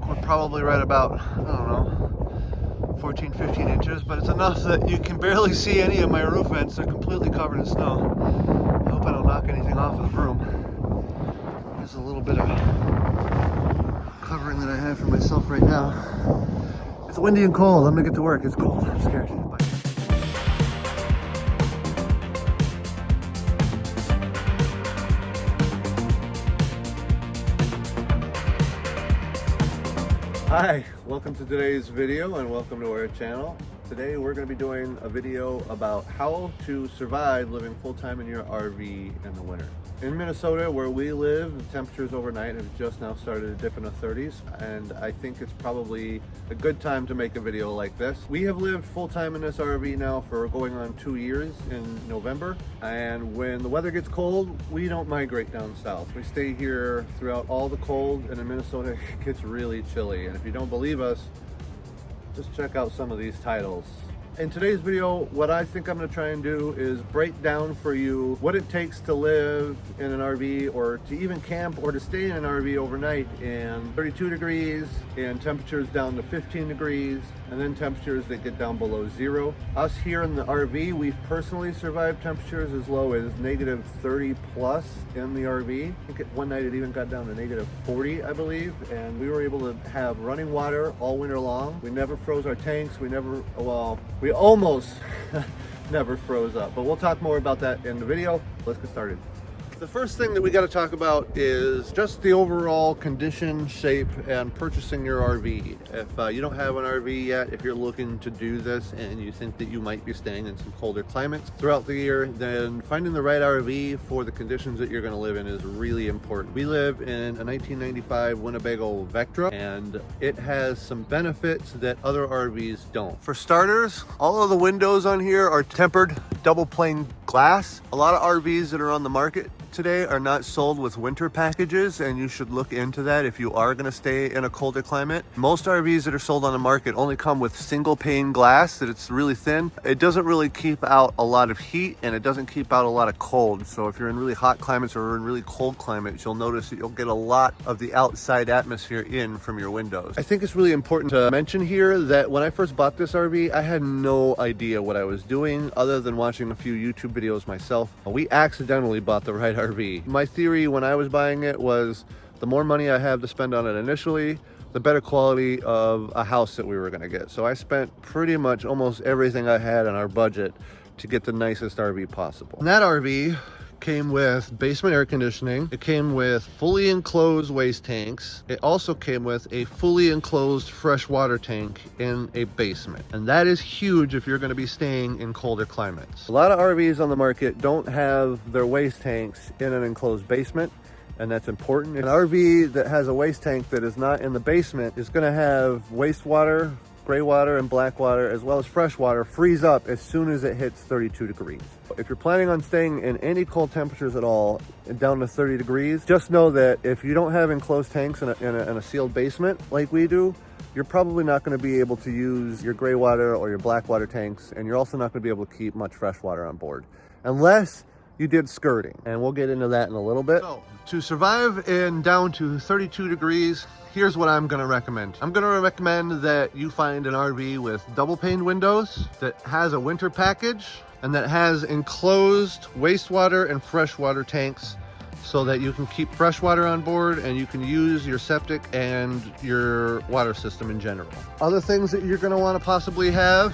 we're probably right about, I don't know, 14, 15 inches, but it's enough that you can barely see any of my roof vents. They're completely covered in snow. I hope I don't knock anything off of the broom. There's a little bit of covering that I have for myself right now. It's windy and cold. I'm gonna get to work. It's cold. I'm scared. Bye. Hi, welcome to today's video and welcome to our channel. Today we're going to be doing a video about how to survive living full-time in your RV in the winter. In Minnesota, where we live, the temperatures overnight have just now started to dip in the 30s, and I think it's probably a good time to make a video like this. We have lived full-time in this RV now for going on 2 years in November, and when the weather gets cold, we don't migrate down south. We stay here throughout all the cold, and in Minnesota it gets really chilly. And if you don't believe us, just check out some of these titles. In today's video, what I think I'm going to try and do is break down for you what it takes to live in an RV, or to even camp, or to stay in an RV overnight in 32 degrees and temperatures down to 15 degrees, and then temperatures that get down below zero. Us here in the RV, we've personally survived temperatures as low as negative 30 plus in the RV. I think one night it even got down to negative 40, I believe, and we were able to have running water all winter long. We never froze our tanks. We almost never froze up, but we'll talk more about that in the video. Let's get started. The first thing that we got to talk about is just the overall condition, shape, and purchasing your RV. If you don't have an RV yet, if you're looking to do this and you think that you might be staying in some colder climates throughout the year, then finding the right RV for the conditions that you're going to live in is really important. We live in a 1995 Winnebago Vectra, and it has some benefits that other RVs don't. For starters, all of the windows on here are tempered double pane glass. A lot of RVs that are on the market today are not sold with winter packages, and you should look into that if you are going to stay in a colder climate. Most RVs that are sold on the market only come with single pane glass that it's really thin. It doesn't really keep out a lot of heat, and it doesn't keep out a lot of cold. So if you're in really hot climates or in really cold climates, you'll notice that you'll get a lot of the outside atmosphere in from your windows. I think it's really important to mention here that when I first bought this RV, I had no idea what I was doing other than watching a few YouTube videos myself. We accidentally bought the right RV. My theory when I was buying it was the more money I have to spend on it initially, the better quality of a house that we were going to get. So I spent pretty much almost everything I had on our budget to get the nicest RV possible. And that RV came with basement air conditioning. It came with fully enclosed waste tanks. It also came with a fully enclosed freshwater tank in a basement. And that is huge if you're going to be staying in colder climates. A lot of RVs on the market don't have their waste tanks in an enclosed basement, and that's important. An RV that has a waste tank that is not in the basement is going to have wastewater, gray water, and black water, as well as fresh water, freeze up as soon as it hits 32 degrees. If you're planning on staying in any cold temperatures at all, down to 30 degrees, just know that if you don't have enclosed tanks in a sealed basement like we do, you're probably not going to be able to use your gray water or your black water tanks, and you're also not going to be able to keep much fresh water on board, unless you did skirting, and we'll get into that in a little bit. So, to survive in down to 32 degrees, here's what I'm going to recommend. I'm going to recommend that you find an RV with double pane windows, that has a winter package, and that has enclosed wastewater and freshwater tanks, so that you can keep fresh water on board and you can use your septic and your water system in general. Other things that you're going to want to possibly have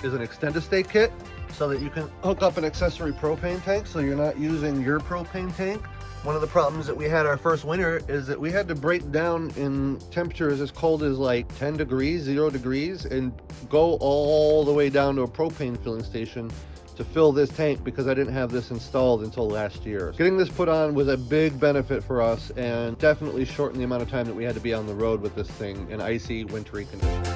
is an extended stay kit, so that you can hook up an accessory propane tank so you're not using your propane tank. One of the problems that we had our first winter is that we had to break down in temperatures as cold as like 10 degrees, 0 degrees, and go all the way down to a propane filling station to fill this tank, because I didn't have this installed until last year. Getting this put on was a big benefit for us, and definitely shortened the amount of time that we had to be on the road with this thing in icy, wintry conditions.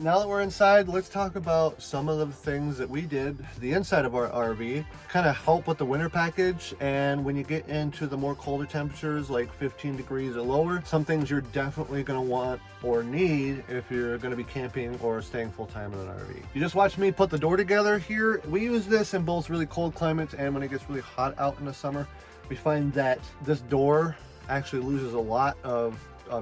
now that we're inside, let's talk about some of the things that we did, the inside of our RV, kind of help with the winter package. And when you get into the more colder temperatures, like 15 degrees or lower, some things you're definitely going to want or need if you're going to be camping or staying full-time in an RV. You just watched me put the door together here. We use this in both really cold climates and when it gets really hot out in the summer. We find that this door actually loses a lot of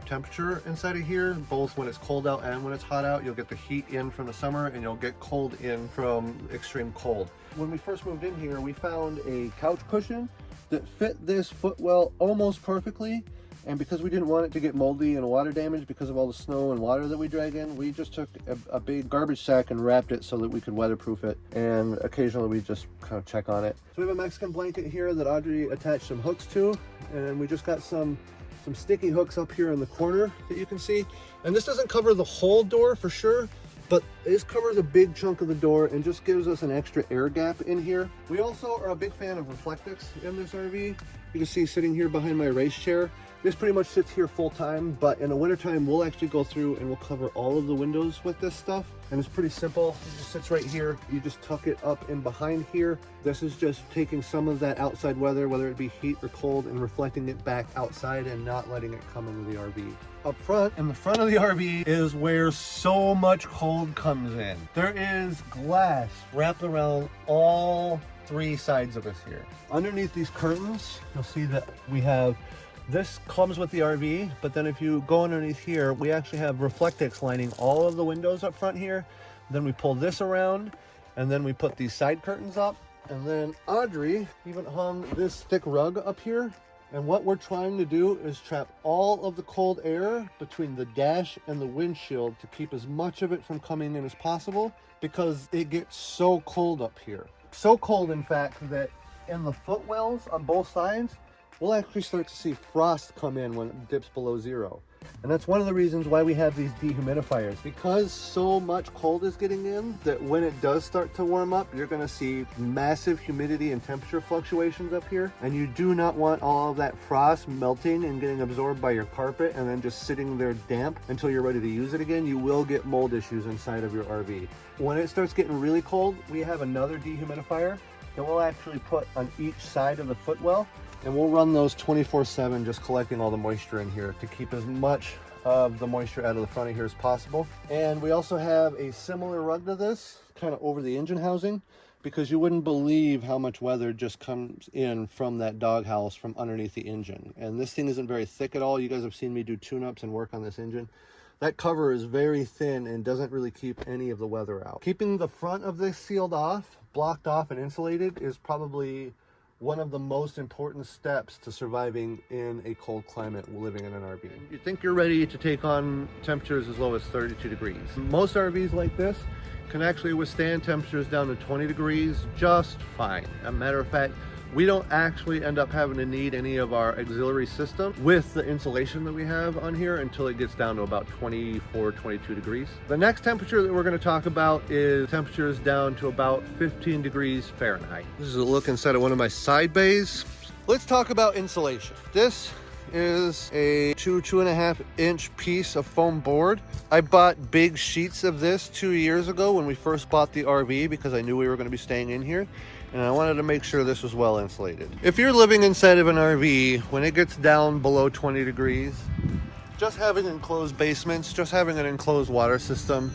temperature inside of here, both when it's cold out and when it's hot out. You'll get the heat in from the summer and you'll get cold in from extreme cold. When we first moved in here, we found a couch cushion that fit this footwell almost perfectly. And because we didn't want it to get moldy and water damage because of all the snow and water that we drag in, we just took a big garbage sack and wrapped it so that we could weatherproof it. And occasionally we just kind of check on it. So we have a Mexican blanket here that Audrey attached some hooks to, and we just got some sticky hooks up here in the corner that you can see. And this doesn't cover the whole door for sure, but this covers a big chunk of the door and just gives us an extra air gap in here. We also are a big fan of reflectix in this RV. You can see sitting here behind my race chair. This pretty much sits here full time, but in the wintertime, we'll actually go through and we'll cover all of the windows with this stuff. And it's pretty simple. It just sits right here. You just tuck it up in behind here. This is just taking some of that outside weather, whether it be heat or cold, and reflecting it back outside and not letting it come into the RV. Up front, in the front of the RV, is where so much cold comes in. There is glass wrapped around all three sides of us here. Underneath these curtains, you'll see that we have, this comes with the RV, but then if you go underneath here, we actually have reflectix lining all of the windows up front here. Then we pull this around, and then we put these side curtains up. And then Audrey even hung this thick rug up here. And what we're trying to do is trap all of the cold air between the dash and the windshield to keep as much of it from coming in as possible, because it gets so cold up here. So cold, in fact, that in the footwells on both sides, we'll actually start to see frost come in when it dips below zero. And that's one of the reasons why we have these dehumidifiers, because so much cold is getting in that when it does start to warm up, you're going to see massive humidity and temperature fluctuations up here. And you do not want all of that frost melting and getting absorbed by your carpet and then just sitting there damp until you're ready to use it again. You will get mold issues inside of your RV. When it starts getting really cold, we have another dehumidifier that we'll actually put on each side of the footwell. And we'll run those 24/7, just collecting all the moisture in here to keep as much of the moisture out of the front of here as possible. And we also have a similar rug to this, kind of over the engine housing, because you wouldn't believe how much weather just comes in from that doghouse from underneath the engine. And this thing isn't very thick at all. You guys have seen me do tune-ups and work on this engine. That cover is very thin and doesn't really keep any of the weather out. Keeping the front of this sealed off, blocked off, and insulated is probably one of the most important steps to surviving in a cold climate living in an RV. You think you're ready to take on temperatures as low as 32 degrees. Most RVs like this can actually withstand temperatures down to 20 degrees just fine. As a matter of fact, we don't actually end up having to need any of our auxiliary system with the insulation that we have on here until it gets down to about 24, 22 degrees. The next temperature that we're going to talk about is temperatures down to about 15 degrees Fahrenheit. This is a look inside of one of my side bays. Let's talk about insulation. This is a 2.5 inch piece of foam board. I bought big sheets of this 2 years ago when we first bought the RV because I knew we were going to be staying in here. And I wanted to make sure this was well insulated. If you're living inside of an RV, when it gets down below 20 degrees, just having enclosed basements, just having an enclosed water system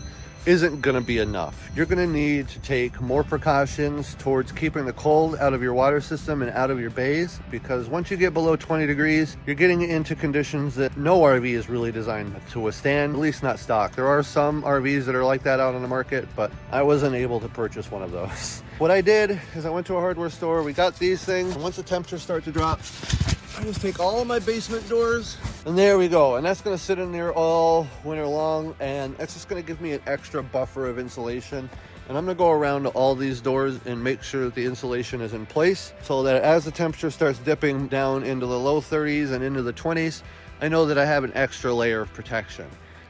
isn't gonna be enough. You're gonna need to take more precautions towards keeping the cold out of your water system and out of your bays, because once you get below 20 degrees, you're getting into conditions that no RV is really designed to withstand, at least not stock. There are some RVs that are like that out on the market, but I wasn't able to purchase one of those. What I did is I went to a hardware store, we got these things, and once the temperatures start to drop, I just take all of my basement doors, and there we go. And that's gonna sit in there all winter long, and it's just gonna give me an extra buffer of insulation. And I'm gonna go around to all these doors and make sure that the insulation is in place so that as the temperature starts dipping down into the low 30s and into the 20s, I know that I have an extra layer of protection.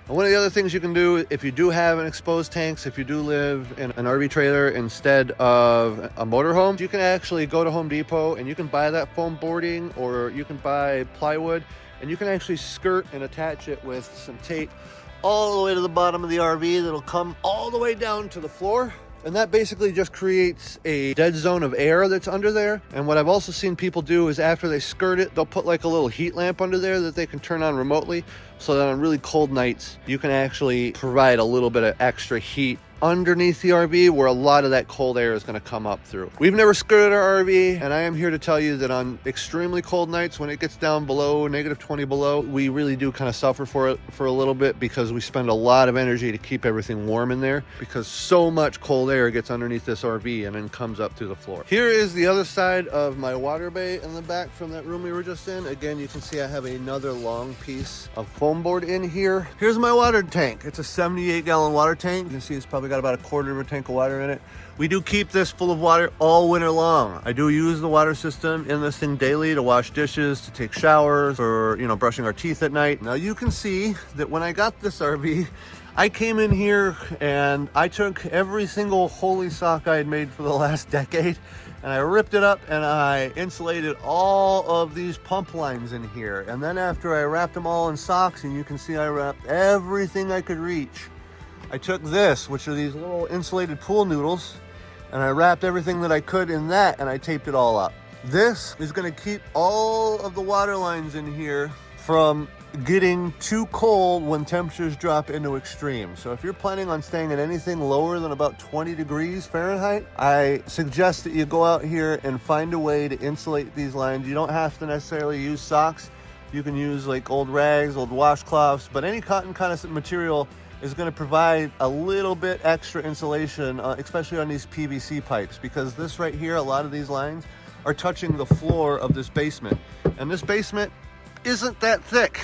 And one of the other things you can do, if you do have an exposed tanks, if you do live in an RV trailer instead of a motorhome, you can actually go to Home Depot and you can buy that foam boarding, or you can buy plywood, and you can actually skirt and attach it with some tape all the way to the bottom of the RV that'll come all the way down to the floor. And that basically just creates a dead zone of air that's under there. And what I've also seen people do is after they skirt it, they'll put like a little heat lamp under there that they can turn on remotely, so that on really cold nights, you can actually provide a little bit of extra heat underneath the RV where a lot of that cold air is going to come up through. We've never skirted our RV, and I am here to tell you that on extremely cold nights, when it gets down below -20 below, we really do kind of suffer for it for a little bit, because we spend a lot of energy to keep everything warm in there, because so much cold air gets underneath this RV and then comes up through the floor. Here is the other side of my water bay in the back from that room we were just in. Again, you can see I have another long piece of foam board in here. Here's my water tank. It's a 78-gallon water tank. You can see it's probably got about a quarter of a tank of water in it. We do keep this full of water all winter long. I do use the water system in this thing daily to wash dishes, to take showers, or, you know, brushing our teeth at night. Now you can see that when I got this RV, I came in here and I took every single holy sock I had made for the last decade, and I ripped it up and I insulated all of these pump lines in here. And then after I wrapped them all in socks, and you can see I wrapped everything I could reach, I took this, which are these little insulated pool noodles, and I wrapped everything that I could in that, and I taped it all up. This is going to keep all of the water lines in here from getting too cold when temperatures drop into extreme. So if you're planning on staying at anything lower than about 20 degrees Fahrenheit, I suggest that you go out here and find a way to insulate these lines. You don't have to necessarily use socks. You can use like old rags, old washcloths, but any cotton kind of material is going to provide a little bit extra insulation, especially on these PVC pipes, because this right here, a lot of these lines are touching the floor of this basement, and this basement isn't that thick.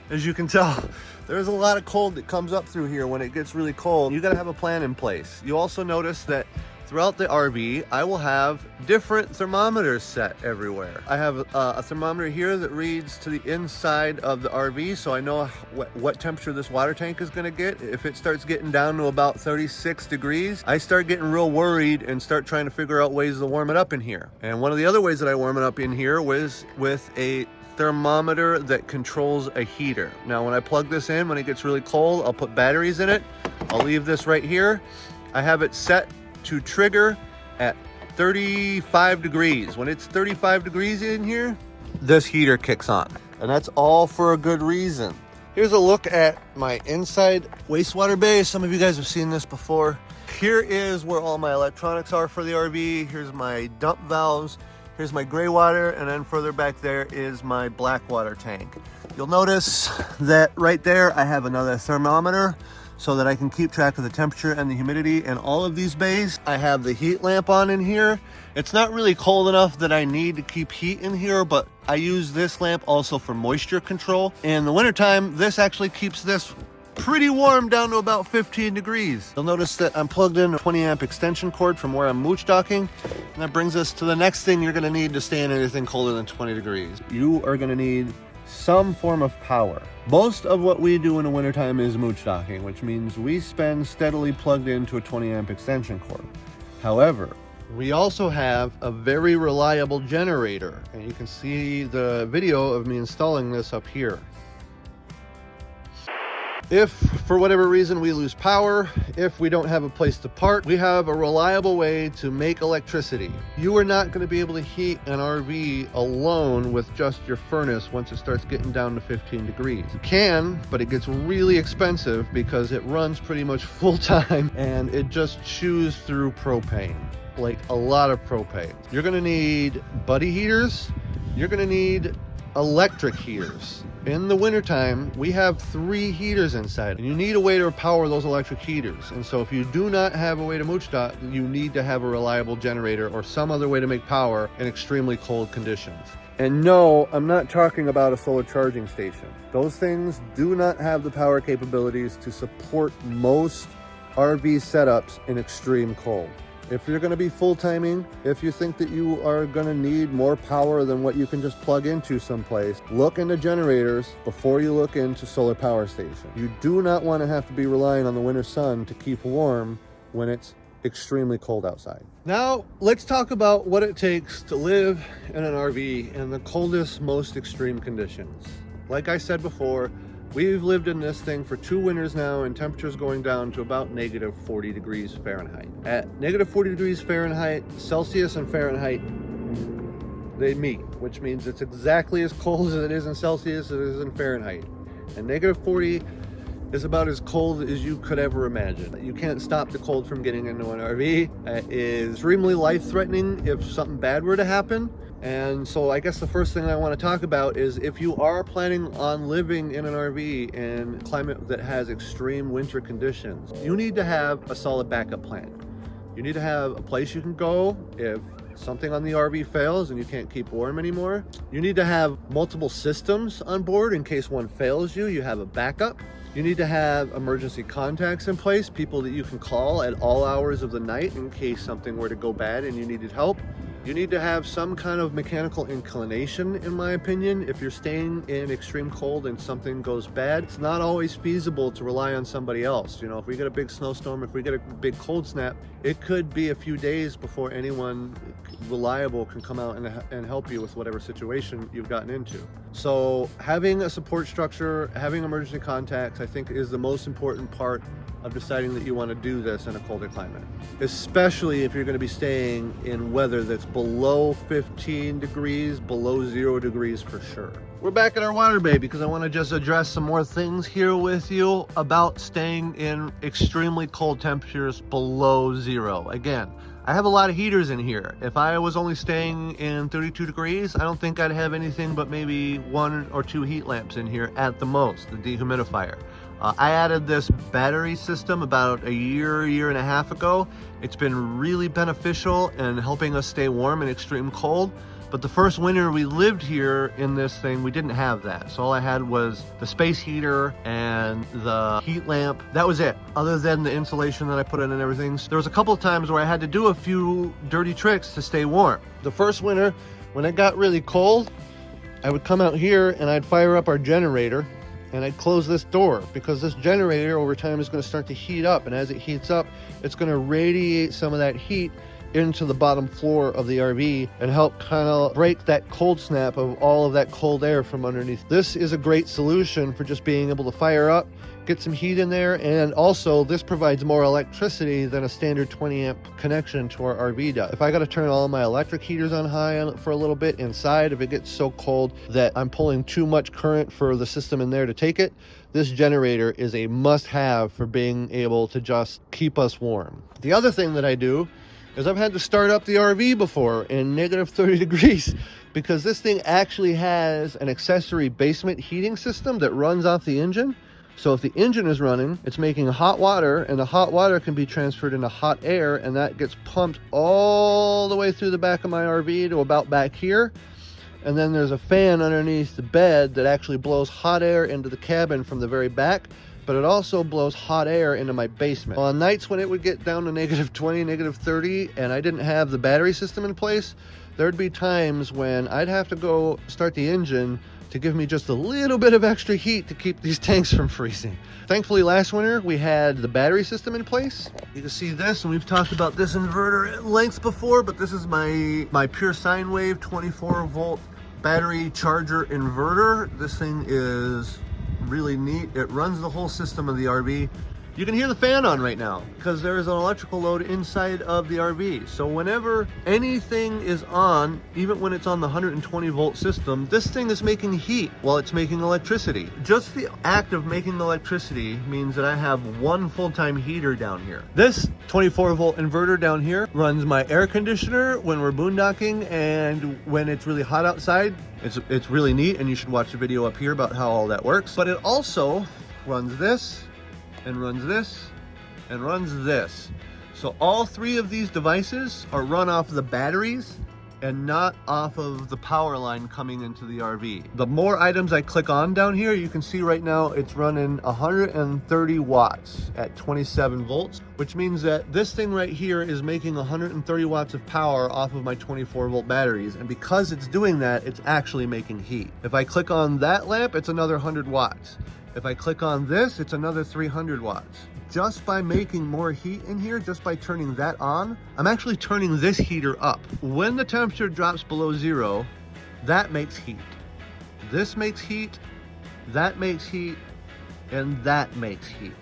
As you can tell, there's a lot of cold that comes up through here when it gets really cold. You got to have a plan in place. You also notice that throughout the RV, I will have different thermometers set everywhere. I have a thermometer here that reads to the inside of the RV, so I know what temperature this water tank is gonna get. If it starts getting down to about 36 degrees, I start getting real worried and start trying to figure out ways to warm it up in here. And one of the other ways that I warm it up in here was with a thermometer that controls a heater. Now, when I plug this in, when it gets really cold, I'll put batteries in it. I'll leave this right here. I have it set to trigger at 35 degrees. When it's 35 degrees in here, this heater kicks on. And that's all for a good reason. Here's a look at my inside wastewater bay. Some of you guys have seen this before. Here is where all my electronics are for the RV. Here's my dump valves. Here's my gray water, and then further back there is my black water tank. You'll notice that right there I have another thermometer, so that I can keep track of the temperature and the humidity in all of these bays. I have the heat lamp on in here. It's not really cold enough that I need to keep heat in here, but I use this lamp also for moisture control. In the wintertime, this actually keeps this pretty warm down to about 15 degrees. You'll notice that I'm plugged in a 20 amp extension cord from where I'm moochdocking. And that brings us to the next thing you're gonna need to stay in anything colder than 20 degrees. You are gonna need some form of power. Most of what we do in the wintertime is moochdocking, which means we spend steadily plugged into a 20 amp extension cord. However, we also have a very reliable generator, and you can see the video of me installing this up here. If for whatever reason we lose power, if we don't have a place to park, we have a reliable way to make electricity. You are not going to be able to heat an RV alone with just your furnace once it starts getting down to 15 degrees. You can, but it gets really expensive because it runs pretty much full time and it just chews through propane, like a lot of propane. You're going to need buddy heaters. You're going to need electric heaters. In the wintertime, we have 3 heaters inside, and you need a way to power those electric heaters. And so if you do not have a way to moochdock, you need to have a reliable generator or some other way to make power in extremely cold conditions. And no, I'm not talking about a solar charging station. Those things do not have the power capabilities to support most RV setups in extreme cold. If you're going to be full timing, if you think that you are going to need more power than what you can just plug into someplace, look into generators before you look into solar power stations. You do not want to have to be relying on the winter sun to keep warm when it's extremely cold outside. Now, let's talk about what it takes to live in an RV in the coldest, most extreme conditions. Like I said before, We've lived in this thing for 2 winters now, and temperatures going down to about negative 40 degrees Fahrenheit. At negative 40 degrees Fahrenheit, Celsius and Fahrenheit, they meet, which means it's exactly as cold as it is in Celsius as it is in Fahrenheit. And negative 40 is about as cold as you could ever imagine. You can't stop the cold from getting into an RV. It is extremely life-threatening if something bad were to happen. And so I guess the first thing I want to talk about is if you are planning on living in an RV in a climate that has extreme winter conditions, you need to have a solid backup plan. You need to have a place you can go if something on the RV fails and you can't keep warm anymore. You need to have multiple systems on board in case one fails you. You have a backup. You need to have emergency contacts in place, people that you can call at all hours of the night in case something were to go bad and you needed help. You need to have some kind of mechanical inclination, in my opinion. If you're staying in extreme cold and something goes bad, it's not always feasible to rely on somebody else. You know, if we get a big snowstorm, if we get a big cold snap, it could be a few days before anyone reliable can come out and help you with whatever situation you've gotten into. So having a support structure, having emergency contacts, I think is the most important part of deciding that you want to do this in a colder climate, especially if you're going to be staying in weather that's below 15 degrees, below 0 degrees for sure. We're back at our water bay because I want to just address some more things here with you about staying in extremely cold temperatures below 0. Again, I have a lot of heaters in here. If I was only staying in 32 degrees, I don't think I'd have anything but maybe 1 or 2 heat lamps in here at the most, the dehumidifier. I added this battery system about a year and a half ago. It's been really beneficial in helping us stay warm in extreme cold. But the first winter we lived here in this thing, we didn't have that. So all I had was the space heater and the heat lamp. That was it, other than the insulation that I put in and everything. So there was a couple of times where I had to do a few dirty tricks to stay warm. The first winter, when it got really cold, I would come out here and I'd fire up our generator and I'd close this door because this generator over time is going to start to heat up, and as it heats up, it's going to radiate some of that heat into the bottom floor of the RV and help kind of break that cold snap of all of that cold air from underneath. This is a great solution for just being able to fire up, get some heat in there, and also this provides more electricity than a standard 20 amp connection to our RV does. If I got to turn all of my electric heaters on high for a little bit inside, if it gets so cold that I'm pulling too much current for the system in there to take it, this generator is a must-have for being able to just keep us warm. The other thing that I do is I've had to start up the RV before in negative 30 degrees because this thing actually has an accessory basement heating system that runs off the engine. So if the engine is running, it's making hot water, and the hot water can be transferred into hot air, and that gets pumped all the way through the back of my RV to about back here. And then there's a fan underneath the bed that actually blows hot air into the cabin from the very back, but it also blows hot air into my basement. On nights when it would get down to negative 20, negative 30, and I didn't have the battery system in place, there'd be times when I'd have to go start the engine to give me just a little bit of extra heat to keep these tanks from freezing. Thankfully, last winter, we had the battery system in place. You can see this, and we've talked about this inverter at length before, but this is my pure sine wave 24 volt battery charger inverter. This thing is really neat. It runs the whole system of the RV. You can hear the fan on right now because there is an electrical load inside of the RV. So whenever anything is on, even when it's on the 120 volt system, this thing is making heat while it's making electricity. Just the act of making electricity means that I have one full-time heater down here. This 24 volt inverter down here runs my air conditioner when we're boondocking, and when it's really hot outside. It's really neat, and you should watch the video up here about how all that works. But it also runs this, and runs this, and runs this. So all 3 of these devices are run off the batteries and not off of the power line coming into the RV. The more items I click on down here, you can see right now it's running 130 watts at 27 volts, which means that this thing right here is making 130 watts of power off of my 24 volt batteries. And because it's doing that, it's actually making heat. If I click on that lamp, it's another 100 watts. If I click on this, it's another 300 watts. Just by making more heat in here, just by turning that on, I'm actually turning this heater up. When the temperature drops below 0, that makes heat. This makes heat, that makes heat, and that makes heat.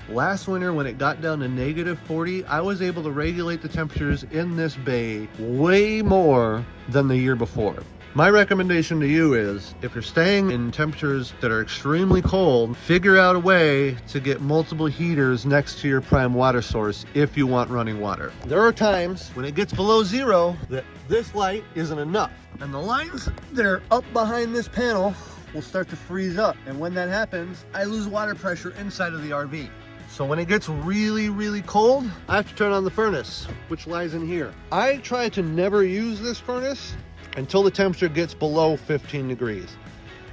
Last winter, when it got down to -40, I was able to regulate the temperatures in this bay way more than the year before. My recommendation to you is, if you're staying in temperatures that are extremely cold, figure out a way to get multiple heaters next to your prime water source if you want running water. There are times when it gets below 0 that this light isn't enough, and the lines that are up behind this panel will start to freeze up, and when that happens, I lose water pressure inside of the RV. So when it gets really, really cold, I have to turn on the furnace, which lies in here. I try to never use this furnace until the temperature gets below 15 degrees.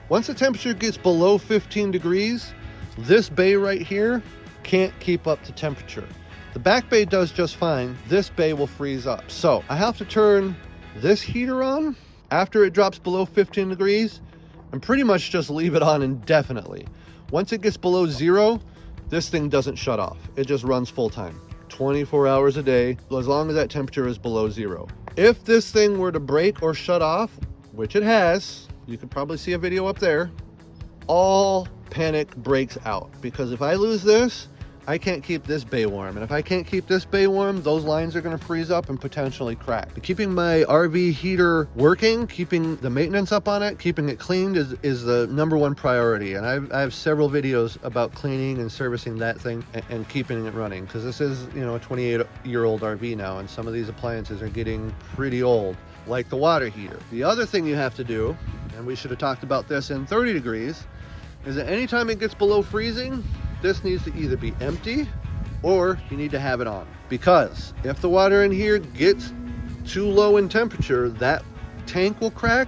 Once the temperature gets below 15 degrees, this bay right here can't keep up to temperature. The back bay does just fine. This bay will freeze up. So I have to turn this heater on after it drops below 15 degrees and pretty much just leave it on indefinitely. Once it gets below 0, this thing doesn't shut off. It just runs full time, 24 hours a day, as long as that temperature is below 0. If this thing were to break or shut off, which it has, you could probably see a video up there, all panic breaks out. Because if I lose this, I can't keep this bay warm. And if I can't keep this bay warm, those lines are gonna freeze up and potentially crack. Keeping my RV heater working, keeping the maintenance up on it, keeping it cleaned is the #1 priority. And I have several videos about cleaning and servicing that thing and keeping it running. Because this is, you know, a 28-year-old RV now, and some of these appliances are getting pretty old, like the water heater. The other thing you have to do, and we should have talked about this in 30 degrees, is that anytime it gets below freezing, this needs to either be empty or you need to have it on. Because if the water in here gets too low in temperature, that tank will crack,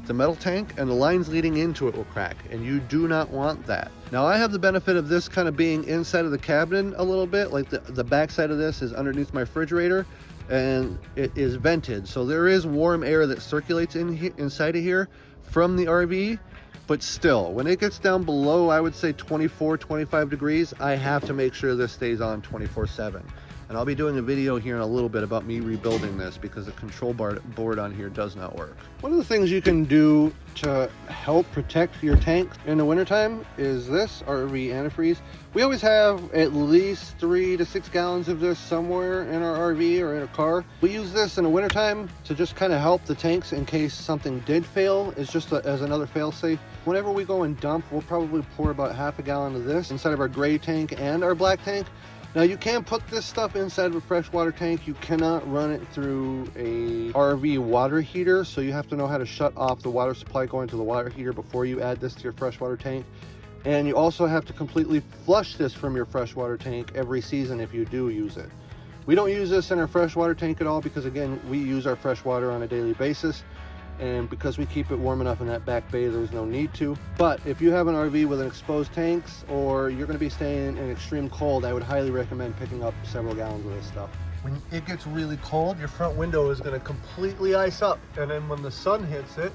the metal tank, and the lines leading into it will crack, and you do not want that. Now I have the benefit of this kind of being inside of the cabinet a little bit, like the back side of this is underneath my refrigerator, and it is vented, so there is warm air that circulates inside of here from the RV. But still, when it gets down below, I would say 24, 25 degrees, I have to make sure this stays on 24/7. And I'll be doing a video here in a little bit about me rebuilding this because the control board on here does not work. One of the things you can do to help protect your tank in the wintertime is this RV antifreeze. We always have at least 3 to 6 gallons of this somewhere in our RV or in a car. We use this in the wintertime to just kind of help the tanks in case something did fail. It's just as another fail-safe. Whenever we go and dump, we'll probably pour about half a gallon of this inside of our gray tank and our black tank. Now you can put this stuff inside of a freshwater tank. You cannot run it through a RV water heater, so you have to know how to shut off the water supply going to the water heater before you add this to your freshwater tank. And you also have to completely flush this from your freshwater tank every season if you do use it. We don't use this in our freshwater tank at all because, again, we use our freshwater on a daily basis. And because we keep it warm enough in that back bay, there's no need to. But if you have an RV with an exposed tanks, or you're going to be staying in extreme cold, I would highly recommend picking up several gallons of this stuff. When it gets really cold, your front window is going to completely ice up, and then when the sun hits it,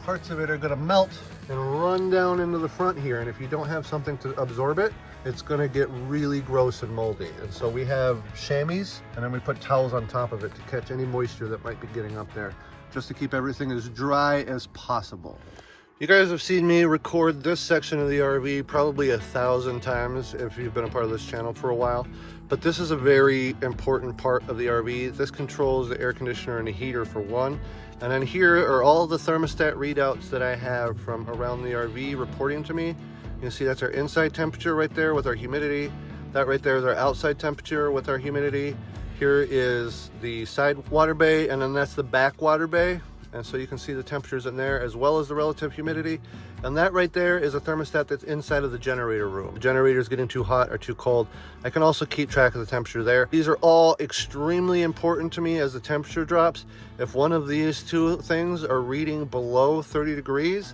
parts of it are going to melt and run down into the front here. And if you don't have something to absorb it, it's going to get really gross and moldy. And so we have chamois, and then we put towels on top of it to catch any moisture that might be getting up there, just to keep everything as dry as possible. You guys have seen me record this section of the RV probably 1,000 times if you've been a part of this channel for a while, but this is a very important part of the RV. This controls the air conditioner and the heater for one, and then here are all the thermostat readouts that I have from around the RV reporting to me. You can see that's our inside temperature right there with our humidity. That right there is our outside temperature with our humidity. Here is the side water bay, and then that's the back water bay. And so you can see the temperatures in there as well as the relative humidity. And that right there is a thermostat that's inside of the generator room. The generator's getting too hot or too cold. I can also keep track of the temperature there. These are all extremely important to me as the temperature drops. If one of these two things are reading below 30 degrees,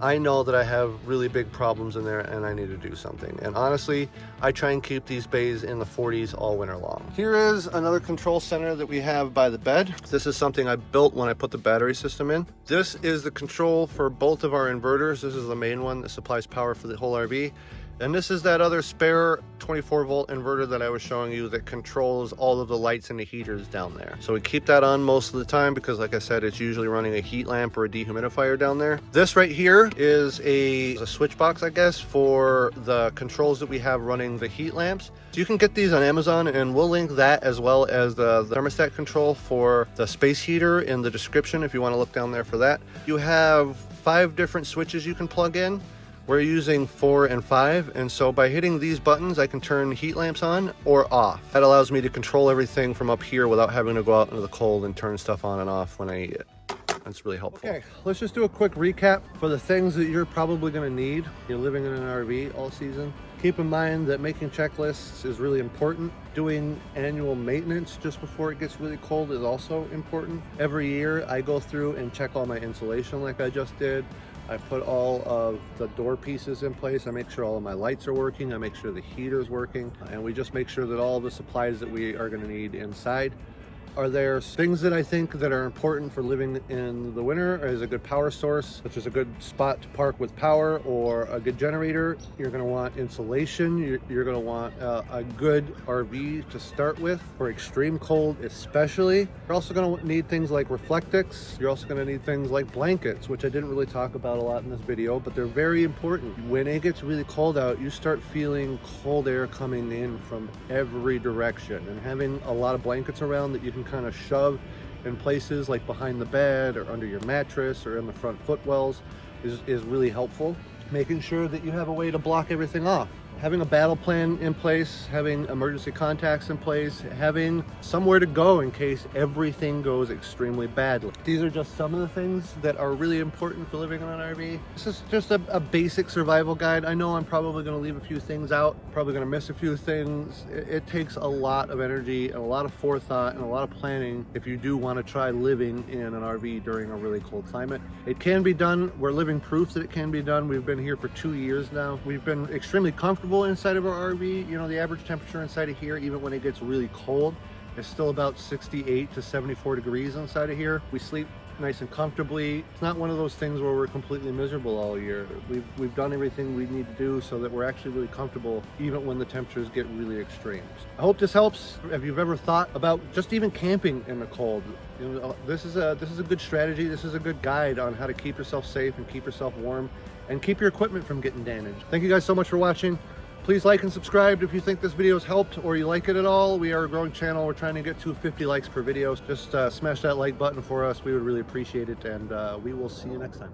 I know that I have really big problems in there and I need to do something. And honestly, I try and keep these bays in the 40s all winter long. Here is another control center that we have by the bed. This is something I built when I put the battery system in. This is the control for both of our inverters. This is the main one that supplies power for the whole RV. And this is that other spare 24-volt inverter that I was showing you that controls all of the lights and the heaters down there. So we keep that on most of the time because, like I said, it's usually running a heat lamp or a dehumidifier down there. This right here is a switch box, I guess, for the controls that we have running the heat lamps. So you can get these on Amazon, and we'll link that as well as the thermostat control for the space heater in the description if you want to look down there for that. You have 5 different switches you can plug in. We're using 4 and 5, and so by hitting these buttons, I can turn heat lamps on or off. That allows me to control everything from up here without having to go out into the cold and turn stuff on and off when I need it. That's really helpful. Okay, let's just do a quick recap for the things that you're probably going to need. You're living in an RV all season. Keep in mind that making checklists is really important. Doing annual maintenance just before it gets really cold is also important. Every year I go through and check all my insulation like I just did. I put all of the door pieces in place. I make sure all of my lights are working. I make sure the heater's working. And we just make sure that all the supplies that we are going to need inside are there. Things that I think that are important for living in the winter is a good power source, which is a good spot to park with power, or a good generator. You're going to want insulation. You're going to want a good RV to start with for extreme cold especially. You're also going to need things like reflectix. You're also going to need things like blankets, which I didn't really talk about a lot in this video, but they're very important. When it gets really cold out, you start feeling cold air coming in from every direction, and having a lot of blankets around that you can kind of shove in places like behind the bed or under your mattress or in the front footwells is really helpful. Making sure that you have a way to block everything off. Having a battle plan in place, having emergency contacts in place, having somewhere to go in case everything goes extremely badly. These are just some of the things that are really important for living in an RV. This is just a basic survival guide. I know I'm probably going to leave a few things out, probably going to miss a few things. It takes a lot of energy and a lot of forethought and a lot of planning if you do want to try living in an RV during a really cold climate. It can be done. We're living proof that it can be done. We've been here for 2 years now. We've been extremely comfortable inside of our RV. You know, the average temperature inside of here, even when it gets really cold, is still about 68 to 74 degrees inside of here. We sleep nice and comfortably. It's not one of those things where we're completely miserable all year. We've done everything we need to do so that we're actually really comfortable even when the temperatures get really extreme. I hope this helps. If you've ever thought about just even camping in the cold, you know, this is a good strategy. This is a good guide on how to keep yourself safe and keep yourself warm and keep your equipment from getting damaged. Thank you guys so much for watching. Please like and subscribe if you think this video has helped or you like it at all. We are a growing channel. We're trying to get to 50 likes per video. Just smash that like button for us. We would really appreciate it, and we will see you next time.